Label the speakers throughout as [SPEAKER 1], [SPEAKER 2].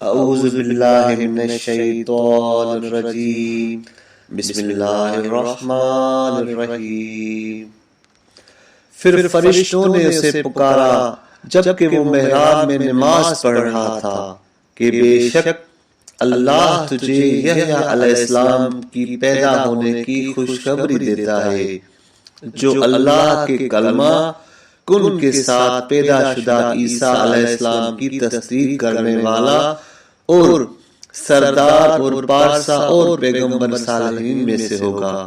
[SPEAKER 1] اعوذ باللہ من الشیطان الرجیم بسم اللہ الرحمن الرحیم۔ پھر فرشتوں نے اسے پکارا جبکہ وہ محراب میں نماز پڑھ رہا تھا کہ بے شک اللہ تجھے یحییٰ علیہ السلام کی پیدا ہونے کی خوشخبری دیتا ہے، جو اللہ کے کلمہ کن کے ساتھ پیدا شدہ عیسیٰ علیہ السلام کی تصدیق کرنے والا اور سردار اور پارسا اور پیغمبر صالحین میں سے ہوگا۔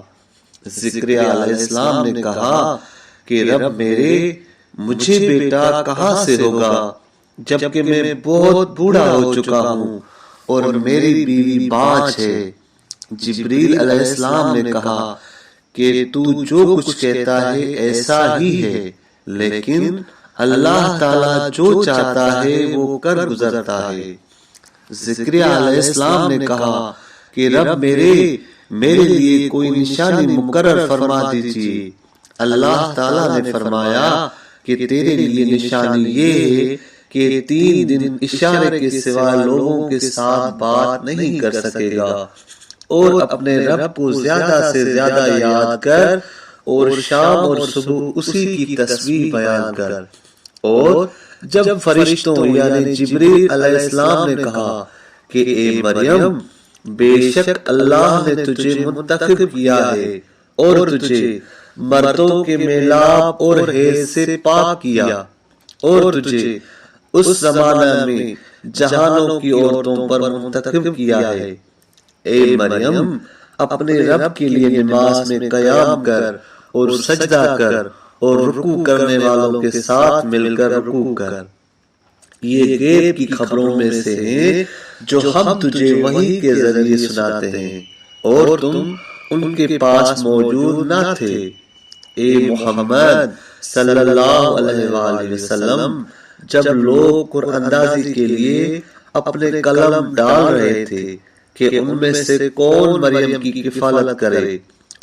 [SPEAKER 1] زکریا علیہ السلام نے کہا کہ رب میرے، مجھے بیٹا کہاں سے ہوگا جبکہ میں بہت بوڑھا ہو چکا ہوں اور میری بیوی بانجھ ہے۔ جبریل علیہ السلام نے کہا کہ تو جو کچھ کہتا ہے ایسا ہی ہے، لیکن اللہ تعالیٰ جو چاہتا ہے وہ کر گزرتا ہے۔ زکریا علیہ السلام نے کہا کہ رب میرے لیے کوئی نشانی مقرر فرما دیجیے۔ اللہ تعالیٰ نے فرمایا کہ تیرے لیے نشانی یہ ہے کہ 3 دن اشارے کے سوا لوگوں کے ساتھ بات نہیں کر سکے گا، اور اپنے رب کو زیادہ سے زیادہ یاد کر اور شام اور صبح اسی کی تسبیح بیان کر۔ اور جب فرشتوں یعنی جبریل علیہ السلام نے کہا کہ اے مریم، بے شک اللہ نے تجھے منتخب کیا ہے اور تجھے مردوں کے میلاب اور حیض سے پاک کیا، اور تجھے اس زمانہ میں جہانوں کی عورتوں پر منتخب کیا ہے، اے مریم اپنے رب کے لیے نماز میں قیام کر اور سجدہ کر اور رکوع کرنے والوں کے ساتھ مل کر رکوع کر۔ یہ غیب کی خبروں میں سے ہیں جو ہم تجھے وحی کے ذریعے سناتے ہیں، اور تم ان کے پاس موجود نہ تھے۔ اے محمد صلی اللہ علیہ وآلہ وسلم، جب لوگ قرآن اندازی کے لیے اپنے قلم ڈال رہے تھے کہ ان میں سے کون مریم کی کفالت کرے،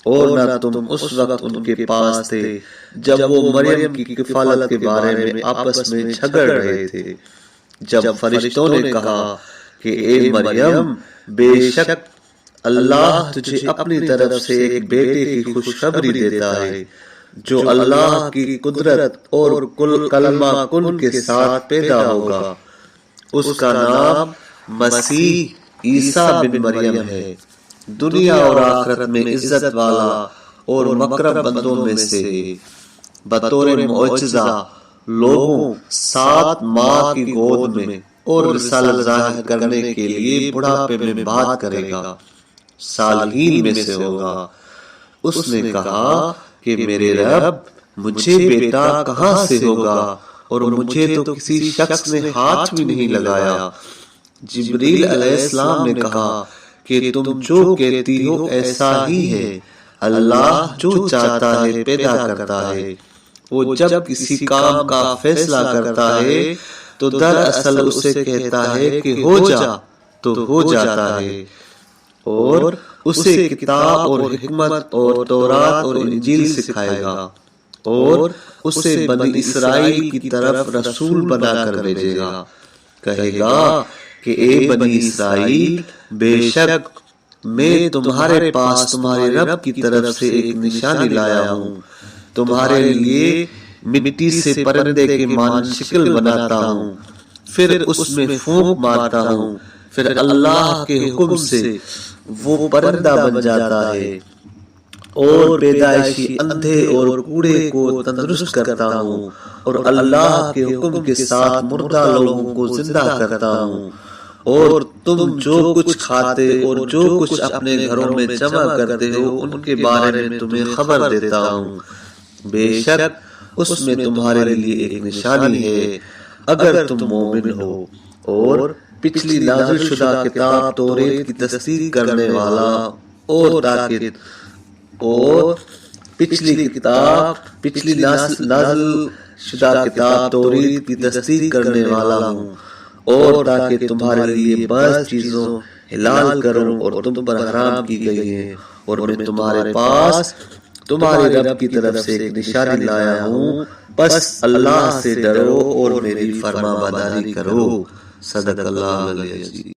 [SPEAKER 1] اور نہ تم اس وقت ان کے پاس تھے جب وہ مریم کی کفالت کے بارے میں آپس میں جھگڑ رہے تھے۔ جب فرشتوں نے کہا کہ اے مریم، بے شک اللہ تجھے اپنی طرف سے ایک بیٹے کی خوشخبری دیتا ہے جو اللہ کی قدرت اور کلمہ کن کے ساتھ پیدا ہوگا، اس کا نام مسیح عیسیٰ بن مریم ہے، دنیا اور آخرت میں عزت والا اور مقرب بندوں میں سے ہے۔ بطور معجزہ لوگوں 7 ماہ کی گود میں اور رسالت ظاہر کرنے کے لیے بڑھاپے میں بات کرے گا، صالحین میں سے ہوگا۔ اس نے کہا کہ میرے رب، مجھے بیٹا کہاں سے ہوگا اور مجھے تو کسی شخص نے ہاتھ بھی نہیں لگایا۔ جبریل علیہ السلام نے کہا کہ تم جو کہتی ہو ایسا ہی ہے، اللہ جو چاہتا ہے پیدا کرتا ہے، وہ جب کسی کام کا فیصلہ کرتا ہے تو دراصل اسے کہتا ہے کہ ہو جا تو ہو جاتا ہے، اور اسے کتاب اور حکمت اور تورات اور انجیل سکھائے گا، اور اسے بنی اسرائیل کی طرف رسول بنا کر بھیجے گا۔ کہے گا کہ اے بنی اسرائیل، بے شک میں تمہارے پاس تمہارے رب کی طرف سے ایک نشانی لایا ہوں، تمہارے لیے مٹی سے پرندے کے مانند شکل بناتا ہوں، پھر اس میں پھونک مارتا ہوں، پھر اللہ کے حکم سے وہ پرندہ بن جاتا ہے، اور پیدائشی اندھے اور کوڑے کو تندرست کرتا ہوں، اور اللہ کے حکم کے ساتھ مردہ لوگوں کو زندہ کرتا ہوں، اور تم جو کچھ کھاتے اور جو کچھ اپنے گھروں میں جمع کرتے ہو ان کے بارے میں تمہیں خبر دیتا ہوں۔ بے شک اس میں تمہارے لیے ایک نشانی ہے اگر تم مومن ہو۔ اور پچھلی نازل شدہ کتاب توریت کی تصدیق کرنے والا اور پچھلی نازل شدہ کتاب توریت کی تصدیق کرنے والا ہوں، اور تاکہ تمہارے لیے بعض چیزوں حلال کروں اور تم پر حرام کی گئی ہیں، اور میں تمہارے پاس تمہارے رب کی طرف سے ایک نشانی لایا ہوں، بس اللہ سے ڈرو اور میری فرما برداری کرو۔ صدق اللہ العلی العظیم۔